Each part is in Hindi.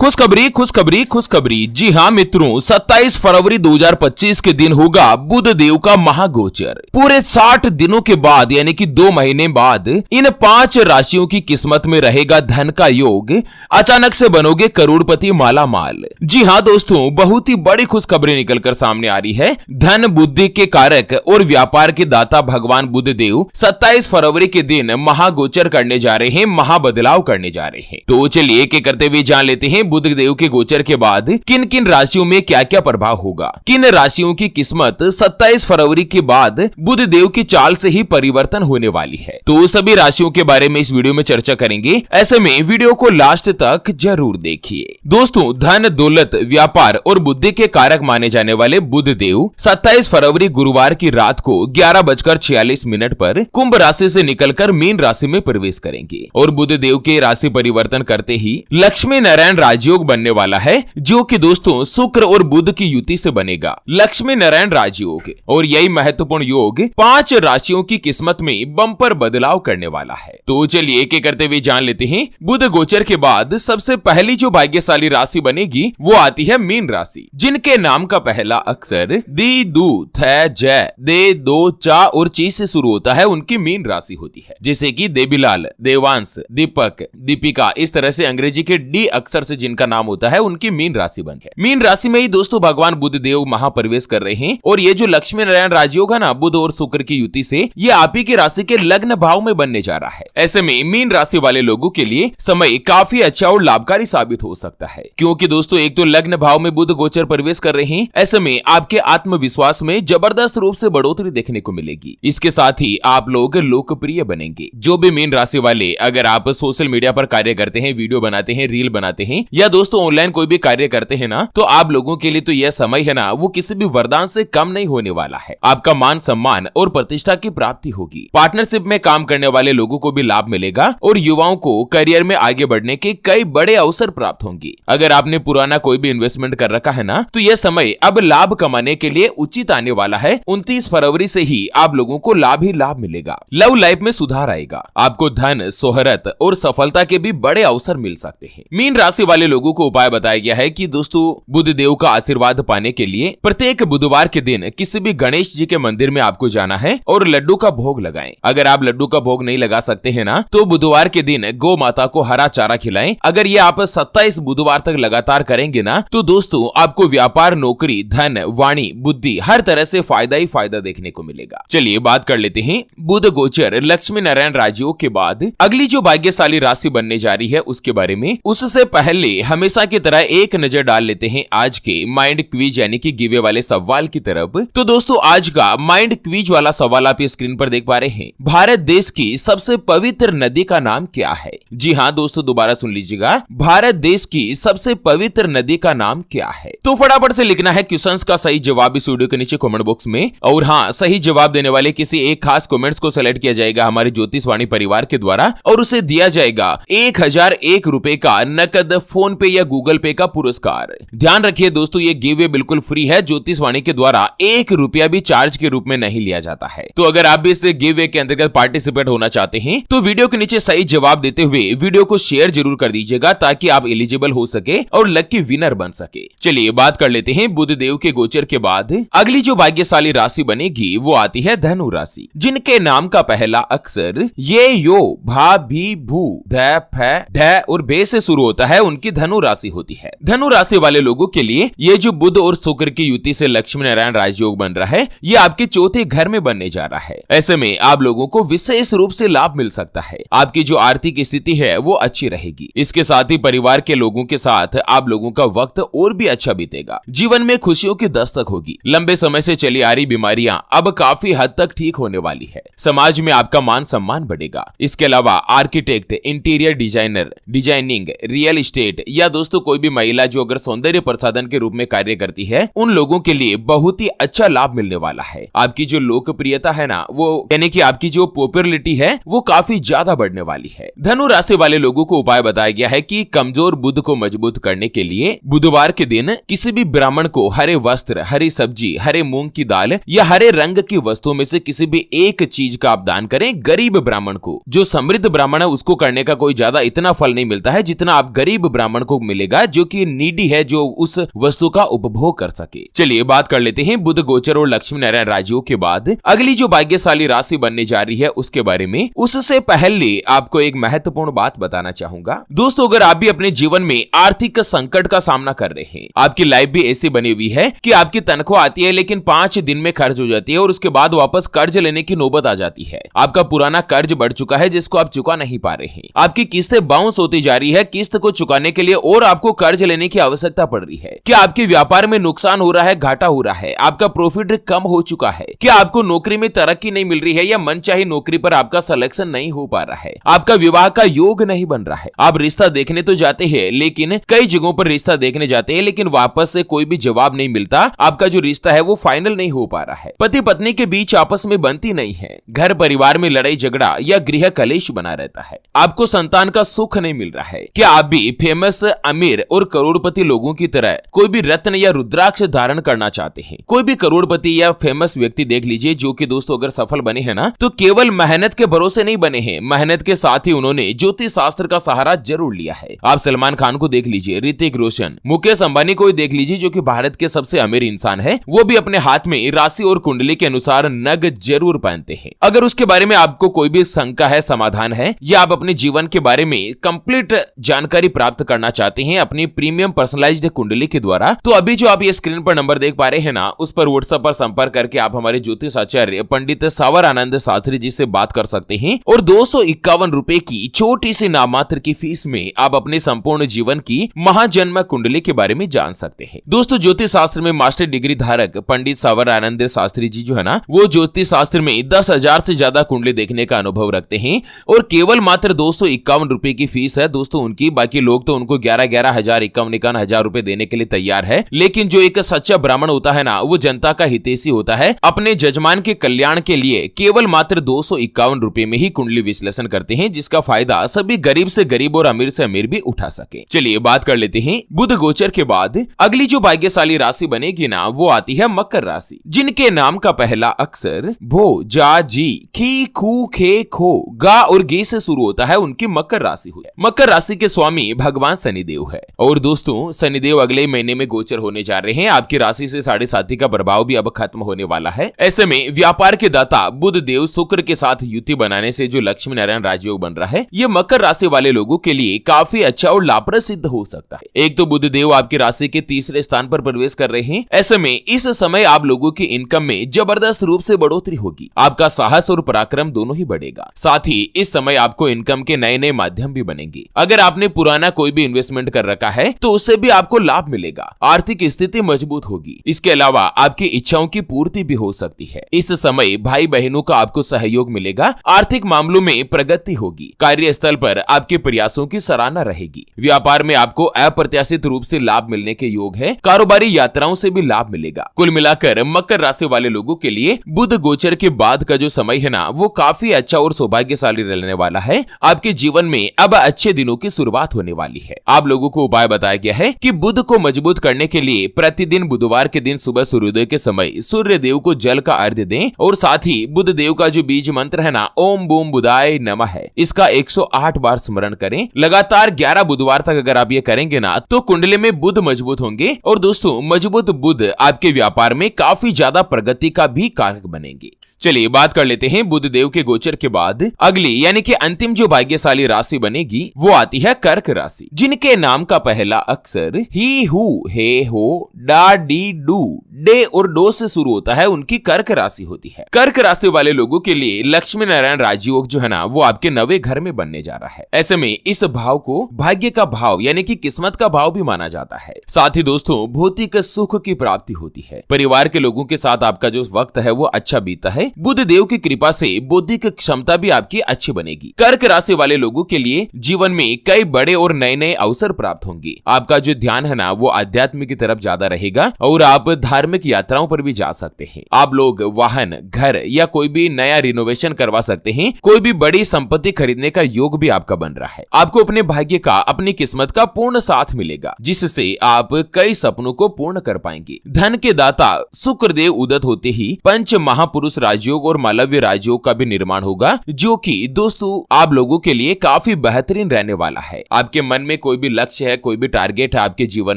खुशखबरी खुशखबरी खुशखबरी। जी हाँ मित्रों, 27 फरवरी 2025 के दिन होगा बुध देव का महागोचर। पूरे 60 दिनों के बाद यानी कि 2 महीने बाद इन 5 राशियों की किस्मत में रहेगा धन का योग। अचानक से बनोगे करोड़पति माला माल। जी हाँ दोस्तों, बहुत ही बड़ी खुशखबरी निकलकर सामने आ रही है। धन बुद्धि के कारक और व्यापार के दाता भगवान बुध देव 27 फरवरी के दिन महागोचर करने जा रहे हैं, महाबदलाव करने जा रहे हैं। तो चलिए एक एक करते हुए जान लेते हैं बुध देव के गोचर के बाद किन किन राशियों में क्या क्या प्रभाव होगा। किन राशियों की किस्मत 27 फरवरी के बाद बुध देव की चाल से ही परिवर्तन होने वाली है। तो सभी राशियों के बारे में इस वीडियो में चर्चा करेंगे। ऐसे में वीडियो को लास्ट तक जरूर देखिए। दोस्तों, धन दौलत व्यापार और बुद्धि के कारक माने जाने वाले बुध देव 27 फरवरी गुरुवार की रात को 11:46 पर कुंभ राशि से निकलकर मीन राशि में प्रवेश करेंगे और बुध देव के राशि परिवर्तन करते ही लक्ष्मी नारायण राजयोग बनने वाला है, जो कि दोस्तों शुक्र और बुध की युति से बनेगा। लक्ष्मी नारायण राजयोग और यही महत्वपूर्ण योग 5 राशियों की किस्मत में बम्पर बदलाव करने वाला है। तो चलिए एक एक करते हुए जान लेते हैं। बुध गोचर के बाद सबसे पहली जो भाग्यशाली राशि बनेगी वो आती है मीन राशि, जिनके नाम का पहला अक्षर दी, दू, थ, जय, दे, दो, चा और ची से शुरू होता है, उनकी मीन राशि होती है। जैसे कि देवीलाल, देवांश, दीपक, दीपिका, इस तरह से अंग्रेजी के डी अक्षर से जिनका नाम होता है उनकी मीन राशि बन है। मीन राशि में ही दोस्तों भगवान बुध देव महाप्रवेश कर रहे हैं और ये जो लक्ष्मी नारायण राजयोग है ना, बुध और शुक्र की युति से, ये आप ही की राशि के लग्न भाव में बनने जा रहा है। ऐसे में मीन राशि वाले लोगों के लिए समय काफी अच्छा और लाभकारी साबित हो सकता है, क्योंकि दोस्तों एक तो लग्न भाव में बुध गोचर प्रवेश कर रहे हैं। ऐसे में आपके आत्मविश्वास में जबरदस्त रूप से बढ़ोतरी देखने को मिलेगी। इसके साथ ही आप लोग लोकप्रिय बनेंगे। जो भी मीन राशि वाले, अगर आप सोशल मीडिया पर कार्य करते हैं, वीडियो बनाते हैं, रील बनाते हैं या दोस्तों ऑनलाइन कोई भी कार्य करते हैं ना, तो आप लोगों के लिए तो यह समय है ना, वो किसी भी वरदान से कम नहीं होने वाला है। आपका मान सम्मान और प्रतिष्ठा की प्राप्ति होगी। पार्टनरशिप में काम करने वाले लोगों को भी लाभ मिलेगा और युवाओं को करियर में आगे बढ़ने के कई बड़े अवसर प्राप्त होंगे। अगर आपने पुराना कोई भी इन्वेस्टमेंट कर रखा है ना, तो यह समय अब लाभ कमाने के लिए उचित आने वाला है। 29 फरवरी से ही आप लोगों को लाभ ही लाभ मिलेगा। लव लाइफ में सुधार आएगा। आपको धन, शोहरत और सफलता के भी बड़े अवसर मिल सकते हैं। मीन राशि वाले लोगों को उपाय बताया गया है कि दोस्तों बुध देव का आशीर्वाद पाने के लिए प्रत्येक बुधवार के दिन किसी भी गणेश जी के मंदिर में आपको जाना है और लड्डू का भोग लगाएं। अगर आप लड्डू का भोग नहीं लगा सकते हैं ना, तो बुधवार के दिन गौ माता को हरा चारा खिलाएं। अगर ये आप 27 बुधवार तक लगातार करेंगे ना, तो दोस्तों आपको व्यापार, नौकरी, धन, वाणी, बुद्धि हर तरह से फायदा ही फायदा देखने को मिलेगा। चलिए बात कर लेते हैं बुध गोचर लक्ष्मी नारायण राजयोग के बाद अगली जो भाग्यशाली राशि बनने जा रही है उसके बारे में। उससे पहले हमेशा की तरह एक नजर डाल लेते हैं आज के माइंड क्विज यानी कि गिवे वाले सवाल की तरफ। तो दोस्तों आज का माइंड क्विज वाला सवाल आप स्क्रीन पर देख पा रहे हैं। भारत देश की सबसे पवित्र नदी का नाम क्या है? जी हाँ दोस्तों, दोबारा सुन लीजिएगा। भारत देश की सबसे पवित्र नदी का नाम क्या है? तो फटाफट से लिखना है क्वेश्चंस का सही जवाब इस वीडियो के नीचे कमेंट बॉक्स में। और हाँ, सही जवाब देने वाले किसी एक खास कमेंट्स को सेलेक्ट किया जाएगा हमारे ज्योतिषवाणी परिवार के द्वारा और उसे दिया जाएगा 1001 रुपए का नकद फोन पे या गूगल पे का पुरस्कार। ध्यान रखिए दोस्तों, ये गिव बिल्कुल फ्री है। ज्योतिषवाणी के द्वारा 1 रुपया भी चार्ज के रूप में नहीं लिया जाता है। तो अगर आप भी इस गिव के अंतर्गत पार्टिसिपेट होना चाहते हैं तो वीडियो के नीचे सही जवाब देते हुए वीडियो को शेयर जरूर कर दीजिएगा, ताकि आप एलिजिबल हो सके और लकी विनर बन सके। चलिए बात कर लेते हैं बुध देव के गोचर के बाद अगली जो भाग्यशाली राशि बनेगी वो आती है धनु राशि, जिनके नाम का पहला अक्षर ये, यो, भा, भी, भू, ध, फ, ढ और बे से शुरू होता है, उनकी धनु राशि होती है। धनु राशि वाले लोगों के लिए ये जो बुध और शुक्र की युति से लक्ष्मी नारायण राजयोग बन रहा है, ये आपके चौथे घर में बनने जा रहा है। ऐसे में आप लोगों को विशेष रूप से लाभ मिल सकता है। आपकी जो आर्थिक स्थिति है वो अच्छी रहेगी। इसके साथ ही परिवार के लोगों के साथ आप लोगों का वक्त और भी अच्छा बीतेगा। जीवन में खुशियों की दस्तक होगी। लंबे समय से चली आ रही बीमारियां अब काफी हद तक ठीक होने वाली है। समाज में आपका मान सम्मान बढ़ेगा। इसके अलावा architect, interior designer, designing, real estate या दोस्तों कोई भी महिला जो अगर सौंदर्य प्रसाधन के रूप में कार्य करती है, उन लोगों के लिए बहुत ही अच्छा लाभ मिलने वाला है। आपकी जो लोकप्रियता है ना, वो यानी कि आपकी जो पॉपुलैरिटी है वो काफी ज्यादा बढ़ने वाली है। धनु राशि वाले लोगों को उपाय बताया गया है कि कमजोर बुध को मजबूत करने के लिए बुधवार के दिन किसी भी ब्राह्मण को हरे वस्त्र, हरी सब्जी, हरे मूंग की दाल या हरे रंग की वस्तुओं में से किसी भी एक चीज का आप दान करें। गरीब ब्राह्मण को, जो समृद्ध ब्राह्मण है उसको करने का कोई ज्यादा इतना फल नहीं मिलता है जितना आप गरीब ब्राह्मण ब्राह्मण को मिलेगा जो कि नीडी है, जो उस वस्तु का उपभोग कर सके। चलिए बात कर लेते हैं बुध गोचर और लक्ष्मी नारायण राजयोग के बाद अगली जो भाग्यशाली राशि बनने जा रही है उसके बारे में। उससे पहले आपको एक महत्वपूर्ण बात बताना चाहूंगा दोस्तों, अगर आप भी अपने जीवन में आर्थिक संकट का सामना कर रहे हैं, आपकी लाइफ भी ऐसी बनी हुई है कि आपकी तनख्वाह आती है लेकिन 5 दिन में खर्च हो जाती है और उसके बाद वापस कर्ज लेने की नौबत आ जाती है। आपका पुराना कर्ज बढ़ चुका है जिसको आप चुका नहीं पा रहे हैं, आपकी किस्तें बाउंस होती जा रही है, किस्त को चुकाने के लिए और आपको कर्ज लेने की आवश्यकता पड़ रही है। क्या आपके व्यापार में नुकसान हो रहा है, घाटा हो रहा है, आपका प्रॉफिट कम हो चुका है, क्या आपको नौकरी में तरक्की नहीं मिल रही है या मनचाही नौकरी पर आपका सिलेक्शन नहीं हो पा रहा है, आपका विवाह का योग नहीं बन रहा है, आप रिश्ता देखने तो जाते हैं लेकिन कई जगहों पर रिश्ता देखने जाते हैं लेकिन वापस से कोई भी जवाब नहीं मिलता, आपका जो रिश्ता है वो फाइनल नहीं हो पा रहा है, पति पत्नी के बीच आपस में बनती नहीं है, घर परिवार में लड़ाई झगड़ा या गृह कलेश बना रहता है, आपको संतान का सुख नहीं मिल रहा है। क्या आप भी फेमस अमीर और करोड़पति लोगों की तरह कोई भी रत्न या रुद्राक्ष धारण करना चाहते हैं? कोई भी करोड़पति या फेमस व्यक्ति देख लीजिए जो कि दोस्तों अगर सफल बने हैं ना तो केवल मेहनत के भरोसे नहीं बने हैं, मेहनत के साथ ही उन्होंने ज्योतिष शास्त्र का सहारा जरूर लिया है। आप सलमान खान को देख लीजिए, ऋतिक रोशन, मुकेश अंबानी को देख लीजिए जो कि भारत के सबसे अमीर इंसान है, वो भी अपने हाथ में राशि और कुंडली के अनुसार नग जरूर पहनते हैं। अगर उसके बारे में आपको कोई भी शंका है, समाधान है या आप अपने जीवन के बारे में कंप्लीट जानकारी प्राप्त करना चाहते हैं अपनी प्रीमियम पर्सनलाइज्ड कुंडली के द्वारा, तो अभी जो आप ये स्क्रीन पर नंबर देख पा रहे हैं ना उस पर व्हाट्सएप पर संपर्क करके आप हमारे ज्योतिष आचार्य पंडित सावर आनंद शास्त्री जी से बात कर सकते हैं और 251 रुपए की छोटी सी नाममात्र की फीस में आप अपने संपूर्ण जीवन की महाजन्म कुंडली के बारे में जान सकते हैं। दोस्तों ज्योतिष शास्त्र में मास्टर डिग्री धारक पंडित सावर आनंद शास्त्री जी जो है ना वो ज्योतिष शास्त्र में 10,000 से ज्यादा कुंडली देखने का अनुभव रखते हैं और केवल मात्र 251 रुपए की फीस है दोस्तों उनकी। बाकी लोग तो उनको 11,000 51,000 हजार रुपए देने के लिए तैयार है, लेकिन जो एक सच्चा ब्राह्मण होता है ना वो जनता का हितैषी होता है, अपने जजमान के कल्याण के लिए केवल मात्र 251 रुपए में ही कुंडली विश्लेषण करते हैं जिसका फायदा सभी गरीब से गरीब और अमीर से अमीर भी उठा सके। चलिए बात कर लेते हैं बुध गोचर के बाद अगली जो भाग्यशाली राशि बनेगी ना वो आती है मकर राशि, जिनके नाम का पहला अक्षर भो जा जी खी खू खे खो गा और गे से शुरू होता है, उनकी मकर राशि हुई है। मकर राशि के स्वामी भगवान शनिदेव है और दोस्तों शनिदेव अगले महीने में गोचर होने जा रहे हैं, आपकी राशि से 7.5 का प्रभाव भी अब खत्म होने वाला है। ऐसे में व्यापार के दाता बुध देव शुक्र के साथ युति बनाने से जो लक्ष्मी नारायण राजयोग बन रहा है ये मकर राशि वाले लोगों के लिए काफी अच्छा और लाभप्रद सिद्ध हो सकता है। एक तो बुध देव आपकी राशि के तीसरे स्थान पर प्रवेश कर रहे हैं, ऐसे में इस समय आप लोगों की इनकम में जबरदस्त रूप से बढ़ोतरी होगी, आपका साहस और पराक्रम दोनों ही बढ़ेगा। साथ ही इस समय आपको इनकम के नए नए माध्यम भी बनेंगे। अगर आपने पुराना कोई भी इन्वेस्टमेंट कर रखा है तो उससे भी आपको लाभ मिलेगा, आर्थिक स्थिति मजबूत होगी। इसके अलावा आपकी इच्छाओं की पूर्ति भी हो सकती है। इस समय भाई बहनों का आपको सहयोग मिलेगा, आर्थिक मामलों में प्रगति होगी, कार्यस्थल पर आपके प्रयासों की सराहना रहेगी, व्यापार में आपको अप्रत्याशित रूप से लाभ मिलने के योग है, कारोबारी यात्राओं से भी लाभ मिलेगा। कुल मिलाकर मकर राशि वाले लोगों के लिए बुध गोचर के बाद का जो समय है ना वो काफी अच्छा और सौभाग्यशाली रहने वाला है। आपके जीवन में अब अच्छे दिनों की शुरुआत होने वाली है। आप लोगों को उपाय बताया गया है कि बुध को मजबूत करने के लिए प्रतिदिन बुधवार के दिन सुबह सूर्योदय के समय सूर्य देव को जल का अर्घ्य दें और साथ ही बुध देव का जो बीज मंत्र है ना ओम बूम बुधाय नमः है इसका 108 बार स्मरण करें। लगातार 11 बुधवार तक अगर आप ये करेंगे ना तो कुंडली में बुध मजबूत होंगे और दोस्तों मजबूत बुध आपके व्यापार में काफी ज्यादा प्रगति का भी कारक बनेंगे। चलिए बात कर लेते हैं बुध देव के गोचर के बाद अगली यानी कि अंतिम जो भाग्यशाली राशि बनेगी वो आती है कर्क राशि, जिनके नाम का पहला अक्षर ही हु हे हो डा डी डू डे और डो से शुरू होता है, उनकी कर्क राशि होती है। कर्क राशि वाले लोगों के लिए लक्ष्मी नारायण राजयोग जो है ना वो आपके नवे घर में बनने जा रहा है। ऐसे में इस भाव को भाग्य का भाव यानी कि किस्मत का भाव भी माना जाता है। साथ ही दोस्तों भौतिक सुख की प्राप्ति होती है, परिवार के लोगों के साथ आपका जो वक्त है वो अच्छा बीता है। बुध देव की कृपा से बौद्धिक क्षमता भी आपकी अच्छी बनेगी। कर्क राशि वाले लोगों के लिए जीवन में कई बड़े और नए नए अवसर प्राप्त होंगे। आपका जो ध्यान है ना वो आध्यात्म की तरफ ज्यादा रहेगा और आप धार्मिक यात्राओं पर भी जा सकते हैं। आप लोग वाहन, घर या कोई भी नया रिनोवेशन करवा सकते हैं। कोई भी बड़ी संपत्ति खरीदने का योग भी आपका बन रहा है। आपको अपने भाग्य का, अपनी किस्मत का पूर्ण साथ मिलेगा, जिससे आप कई सपनों को पूर्ण कर पाएंगे। धन के दाता शुक्र देव उदित होते ही पंच महापुरुष राज राजयोग और मालव्य राजयोग का भी निर्माण होगा, जो कि दोस्तों आप लोगों के लिए काफी बेहतरीन रहने वाला है। आपके मन में कोई भी लक्ष्य है, कोई भी टारगेट है आपके जीवन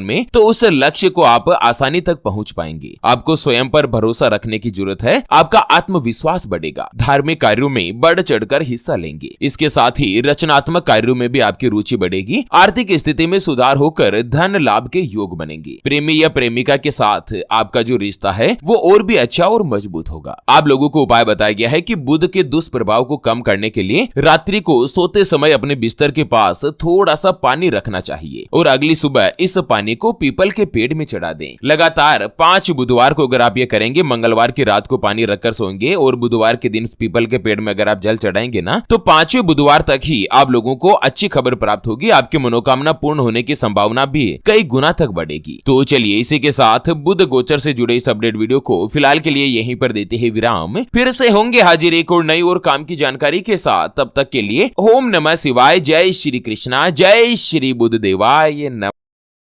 में, तो उस लक्ष्य को आप आसानी तक पहुंच पाएंगे। आपको स्वयं पर भरोसा रखने की जरूरत है, आपका आत्मविश्वास बढ़ेगा, धार्मिक कार्यों में बढ़ चढ़कर हिस्सा लेंगे। इसके साथ ही रचनात्मक कार्यों में भी आपकी रुचि बढ़ेगी, आर्थिक स्थिति में सुधार होकर धन लाभ के योग बनेंगे। प्रेमी या प्रेमिका के साथ आपका जो रिश्ता है वो और भी अच्छा और मजबूत होगा। आप लोगों को उपाय बताया गया है कि बुध के दुष्प्रभाव को कम करने के लिए रात्रि को सोते समय अपने बिस्तर के पास थोड़ा सा पानी रखना चाहिए और अगली सुबह इस पानी को पीपल के पेड़ में चढ़ा दें। लगातार 5 बुधवार को अगर आप ये करेंगे, मंगलवार की रात को पानी रखकर सोएंगे और बुधवार के दिन पीपल के पेड़ में अगर आप जल चढ़ाएंगे ना, तो 5वें बुधवार तक ही आप लोगों को अच्छी खबर प्राप्त होगी। आपकी मनोकामना पूर्ण होने की संभावना भी कई गुना तक बढ़ेगी। तो चलिए इसी के साथ बुध गोचर से जुड़े इस अपडेट वीडियो को फिलहाल के लिए यहीं पर देते हैं विराम। फिर से होंगे हाजिर एक और नई और काम की जानकारी के साथ। तब तक के लिए ओम नमः शिवाय, जय श्री कृष्णा, जय श्री बुध देवाय नमः।